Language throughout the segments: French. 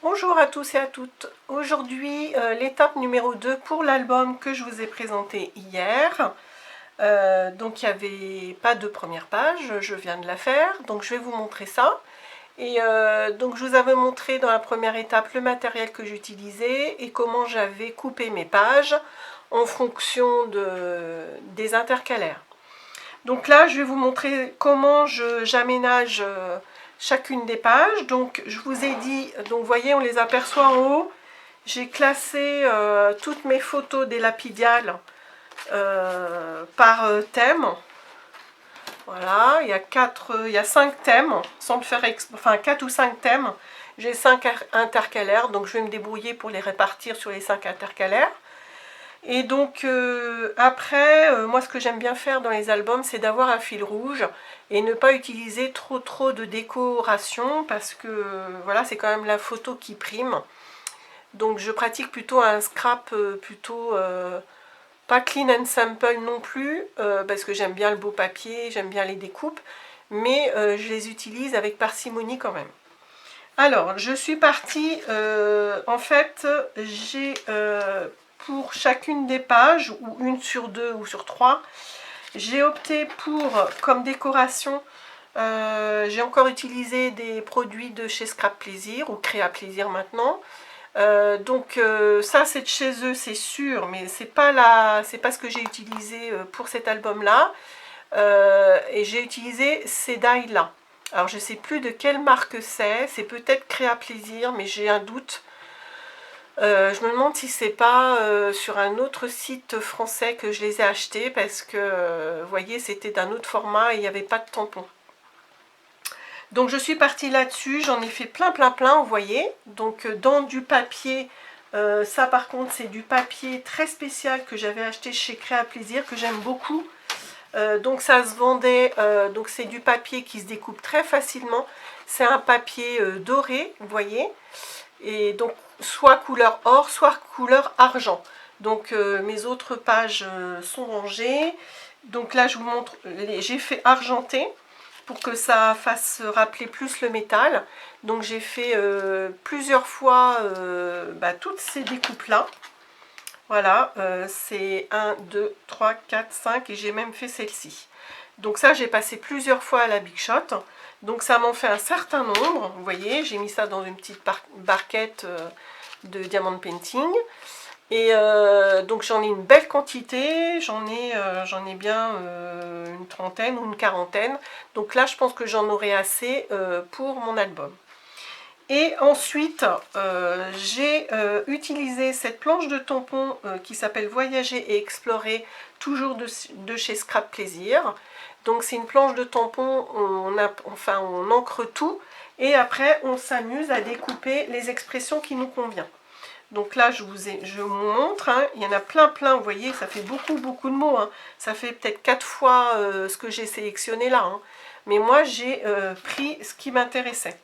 Bonjour à tous et à toutes. Aujourd'hui, l'étape numéro 2 pour l'album que je vous ai présenté hier. Donc il n'y avait pas de première page, je viens de la faire, donc je vais vous montrer ça. Et donc je vous avais montré dans la première étape le matériel que j'utilisais et comment j'avais coupé mes pages en fonction des intercalaires. Donc là, je vais vous montrer comment j'aménage chacune des pages. Donc je vous ai dit, donc vous voyez, on les aperçoit en haut. J'ai classé toutes mes photos des lapidiales par thème. Voilà, il y a 5 thèmes, sans le faire enfin 4 ou 5 thèmes. J'ai 5 intercalaires, donc je vais me débrouiller pour les répartir sur les 5 intercalaires. Et donc après, moi ce que j'aime bien faire dans les albums, c'est d'avoir un fil rouge et ne pas utiliser trop de décoration parce que voilà, c'est quand même la photo qui prime. Donc je pratique plutôt un scrap plutôt pas clean and simple non plus, parce que j'aime bien le beau papier, j'aime bien les découpes, mais je les utilise avec parcimonie quand même. Alors, je suis partie, en fait, j'ai pour chacune des pages, ou une sur 2 ou sur 3, j'ai opté pour, comme décoration, j'ai encore utilisé des produits de chez Scrap Plaisir, ou Créa Plaisir maintenant. Donc ça c'est de chez eux, c'est sûr, mais c'est pas ce que j'ai utilisé pour cet album là. Et j'ai utilisé ces die là. Alors je sais plus de quelle marque c'est peut-être Créa Plaisir, mais j'ai un doute. Je me demande si c'est pas sur un autre site français que je les ai achetés, parce que vous voyez, c'était d'un autre format et il n'y avait pas de tampon. Donc je suis partie là-dessus, j'en ai fait plein, vous voyez. Donc dans du papier, ça par contre c'est du papier très spécial que j'avais acheté chez Créa Plaisir, que j'aime beaucoup. Donc ça se vendait, donc c'est du papier qui se découpe très facilement. C'est un papier doré, vous voyez. Et donc soit couleur or, soit couleur argent. Donc mes autres pages sont rangées. Donc là je vous montre, j'ai fait argenté pour que ça fasse rappeler plus le métal. Donc j'ai fait plusieurs fois toutes ces découpes là. Voilà, c'est 1, 2, 3, 4, 5 et j'ai même fait celle-ci. Donc ça j'ai passé plusieurs fois à la Big Shot. Donc ça m'en fait un certain nombre, vous voyez, j'ai mis ça dans une petite barquette de diamond painting. Et donc j'en ai une belle quantité, j'en ai bien une trentaine ou une quarantaine. Donc là je pense que j'en aurai assez pour mon album. Et ensuite j'ai utilisé cette planche de tampon qui s'appelle Voyager et Explorer, toujours de chez Scrap Plaisir. Donc c'est une planche de tampon, on encre tout et après on s'amuse à découper les expressions qui nous conviennent. Donc là, je vous montre, hein, il y en a plein, vous voyez, ça fait beaucoup de mots. Hein. Ça fait peut-être 4 fois ce que j'ai sélectionné là. Hein. Mais moi, j'ai pris ce qui m'intéressait.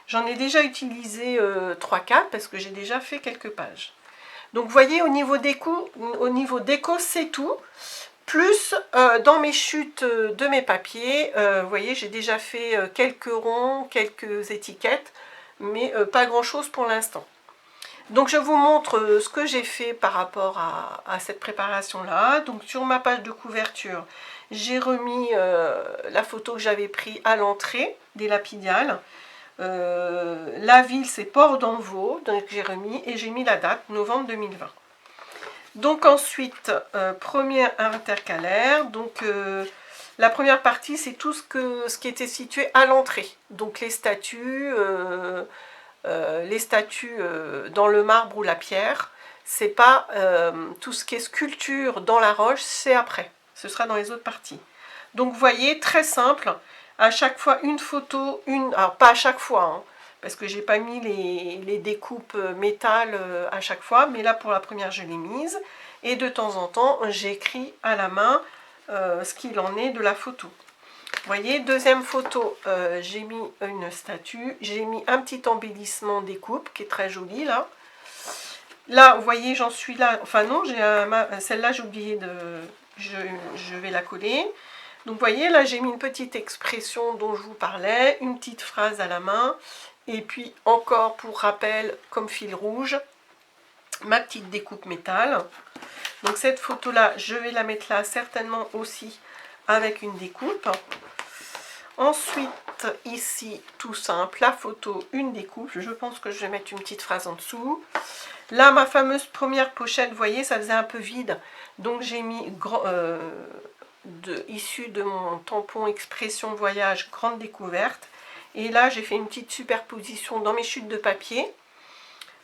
J'en ai déjà utilisé 3-4 parce que j'ai déjà fait quelques pages. Donc vous voyez, au niveau déco, c'est tout. Plus dans mes chutes de mes papiers, vous voyez, j'ai déjà fait quelques ronds, quelques étiquettes, mais pas grand-chose pour l'instant. Donc je vous montre ce que j'ai fait par rapport à cette préparation-là. Donc sur ma page de couverture, j'ai remis la photo que j'avais prise à l'entrée des lapidiales. La ville, c'est Port-d'Envaux, donc j'ai remis et j'ai mis la date, novembre 2020. Donc ensuite, première intercalaire. Donc la première partie, c'est tout ce qui était situé à l'entrée. Donc les statues dans le marbre ou la pierre. C'est pas tout ce qui est sculpture dans la roche, c'est après. Ce sera dans les autres parties. Donc vous voyez, très simple. À chaque fois une photo, alors pas à chaque fois, hein, parce que j'ai pas mis les découpes métal à chaque fois, mais là pour la première je l'ai mise. Et de temps en temps, j'écris à la main ce qu'il en est de la photo. Vous voyez, deuxième photo, j'ai mis une statue, j'ai mis un petit embellissement découpe qui est très joli là. Là, vous voyez, j'en suis là, enfin non, celle-là j'ai oublié de... Je vais la coller. Donc vous voyez, là j'ai mis une petite expression dont je vous parlais, une petite phrase à la main, Et puis encore pour rappel, comme fil rouge, ma petite découpe métal. Donc cette photo là, je vais la mettre là certainement aussi avec une découpe. Ensuite, ici, tout simple, la photo, une découpe. Je pense que je vais mettre une petite phrase en dessous. Là, ma fameuse première pochette, vous voyez, ça faisait un peu vide. Donc j'ai mis, issu de mon tampon Expression Voyage, grande découverte. Et là, j'ai fait une petite superposition dans mes chutes de papier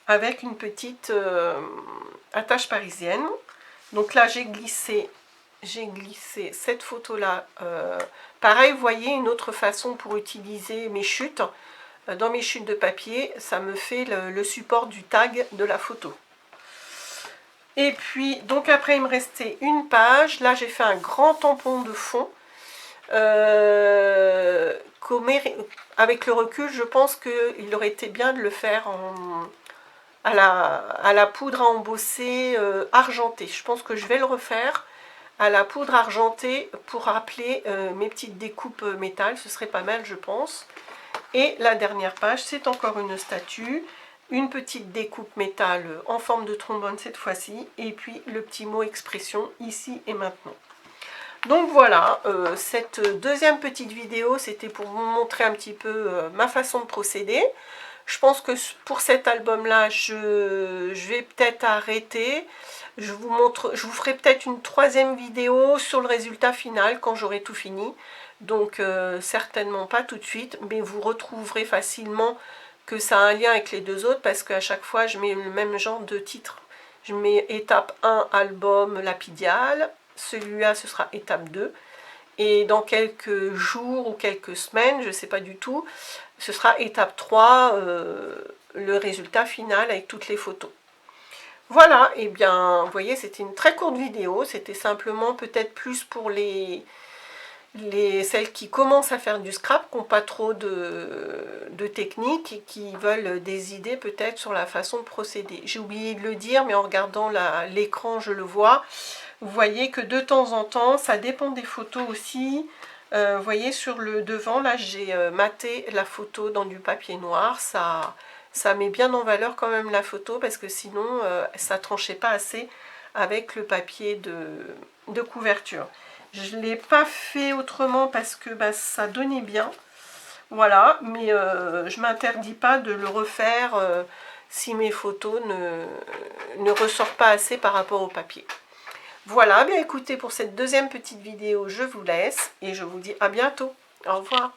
avec une petite attache parisienne. Donc là, j'ai glissé cette photo-là. Pareil, vous voyez, une autre façon pour utiliser mes chutes. Dans mes chutes de papier, ça me fait le support du tag de la photo. Et puis, donc après, il me restait une page. Là, j'ai fait un grand tampon de fond. Avec le recul, je pense qu'il aurait été bien de le faire à la poudre à embosser argentée. Je pense que je vais le refaire à la poudre argentée pour rappeler mes petites découpes métal. Ce serait pas mal, je pense. Et la dernière page, c'est encore une statue. Une petite découpe métal en forme de trombone cette fois-ci. Et puis le petit mot expression ici et maintenant. Donc voilà, cette deuxième petite vidéo, c'était pour vous montrer un petit peu ma façon de procéder. Je pense que pour cet album-là, je vais peut-être arrêter. Je vous ferai peut-être une troisième vidéo sur le résultat final quand j'aurai tout fini. Donc certainement pas tout de suite, mais vous retrouverez facilement que ça a un lien avec les deux autres parce qu'à chaque fois, je mets le même genre de titre. Je mets étape 1, album lapidial. Celui-là, ce sera étape 2. Et dans quelques jours ou quelques semaines, je ne sais pas du tout, ce sera étape 3, le résultat final avec toutes les photos. Voilà, et bien, vous voyez, c'était une très courte vidéo. C'était simplement peut-être plus pour celles qui commencent à faire du scrap, qui n'ont pas trop de technique et qui veulent des idées peut-être sur la façon de procéder. J'ai oublié de le dire, mais en regardant l'écran, je le vois. Vous voyez que de temps en temps, ça dépend des photos aussi. Vous voyez sur le devant, là, j'ai maté la photo dans du papier noir. Ça met bien en valeur quand même la photo parce que sinon, ça tranchait pas assez avec le papier de couverture. Je ne l'ai pas fait autrement parce que ça donnait bien. Voilà, mais je ne m'interdis pas de le refaire si mes photos ne ressortent pas assez par rapport au papier. Voilà, bien écoutez, pour cette deuxième petite vidéo, je vous laisse et je vous dis à bientôt. Au revoir.